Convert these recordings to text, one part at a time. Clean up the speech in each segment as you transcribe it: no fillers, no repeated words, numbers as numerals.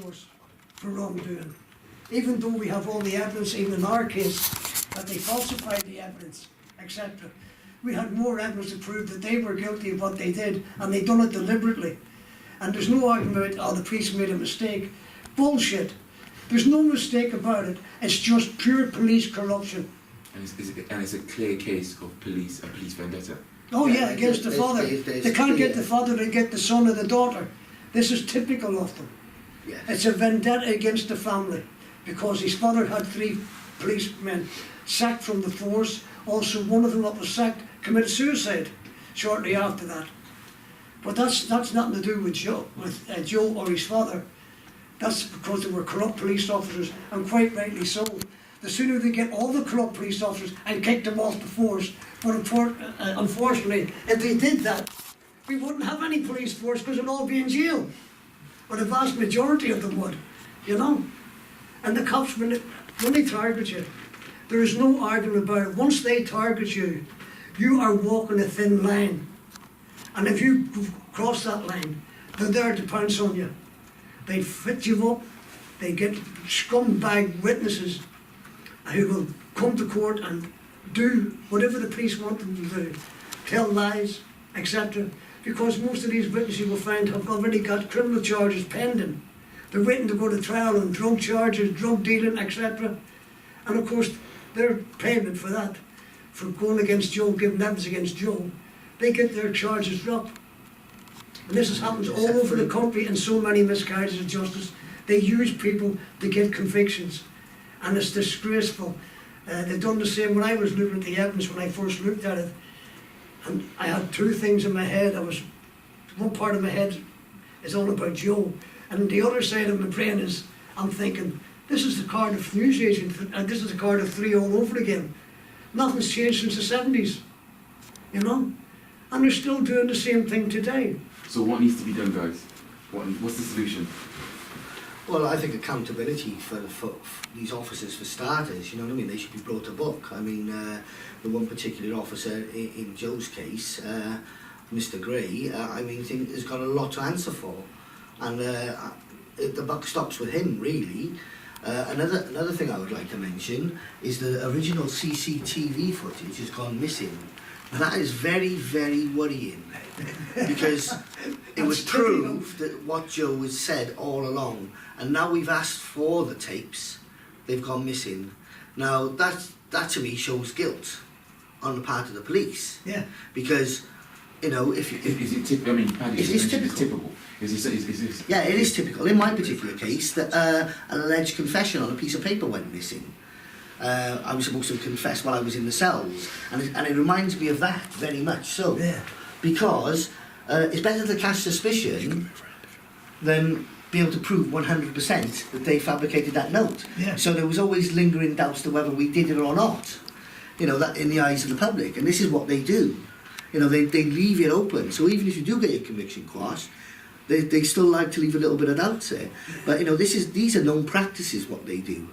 force for wrongdoing. Even though we have all the evidence, even in our case, that they falsified the evidence, etc. We had more evidence to prove that they were guilty of what they did, and they done it deliberately. And there's no argument about, oh, the police made a mistake. Bullshit. There's no mistake about it. It's just pure police corruption. And it's a clear case of a police vendetta. Oh yeah, against the father. They can't get the father, they get the son or the daughter. This is typical of them. Yes. It's a vendetta against the family, because his father had 3 policemen sacked from the force. Also, one of them that was sacked committed suicide shortly after that. But that's nothing to do with Joe or his father. That's because they were corrupt police officers, and quite rightly so. The sooner they get all the corrupt police officers and kick them off the force. But unfortunately, if they did that, we wouldn't have any police force, because they'd all be in jail. Or the vast majority of them would, you know. And the cops, when they target you, there is no argument about it. Once they target you, you are walking a thin line. And if you cross that line, they're there to pounce on you. They fit you up, they get scumbag witnesses who will come to court and do whatever the police want them to do, tell lies, etc. Because most of these witnesses you will find have already got criminal charges pending. They're waiting to go to trial on drug charges, drug dealing, etc. And of course, their payment for that, for going against Joe, giving evidence against Joe, they get their charges dropped. And this happens all over the country in so many miscarriages of justice. They use people to get convictions, and it's disgraceful. They've done the same when I was looking at the evidence when I first looked at it. And I had 2 things in my head. One part of my head is all about Joe, and the other side of my brain is, I'm thinking, this is the Cardiff news agent, and this is the Cardiff 3 all over again. Nothing's changed since the 70s, you know? And they're still doing the same thing today. So what needs to be done, guys? What's the solution? Well, I think accountability for these officers, for starters, you know what I mean? They should be brought to book. I mean, the one particular officer in Joe's case, Mr. Gray, I mean, has got a lot to answer for. And the buck stops with him, really. Another thing I would like to mention is the original CCTV footage has gone missing. And that is very, very worrying, because it was proved that what Joe has said all along, and now we've asked for the tapes, they've gone missing. Now that to me shows guilt on the part of the police. Yeah. Because, you know, if Is it typical? I mean, Paddy, It's typical. Is this? yeah, it is typical. In my particular case, that an alleged confession on a piece of paper went missing. I was supposed to confess while I was in the cells, and it reminds me of that very much so. Yeah. Because it's better to cast suspicion than be able to prove 100% that they fabricated that note. Yeah. So there was always lingering doubts to whether we did it or not. You know, that in the eyes of the public, and this is what they do. You know, they leave it open. So even if you do get your conviction quashed, they still like to leave a little bit of doubt there. But you know, these are known practices what they do.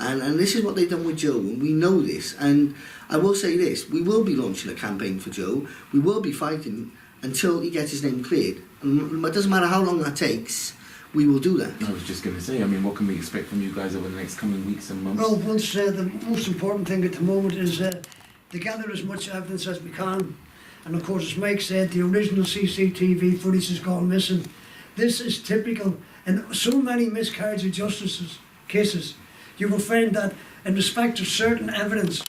And this is what they've done with Joe, and we know this. And I will say this, we will be launching a campaign for Joe. We will be fighting until he gets his name cleared. And it doesn't matter how long that takes, we will do that. I was just going to say, I mean, what can we expect from you guys over the next coming weeks and months? Well, the most important thing at the moment is to gather as much evidence as we can. And of course, as Mike said, the original CCTV footage has gone missing. This is typical in so many miscarriage of justice cases. You will find that in respect of certain evidence,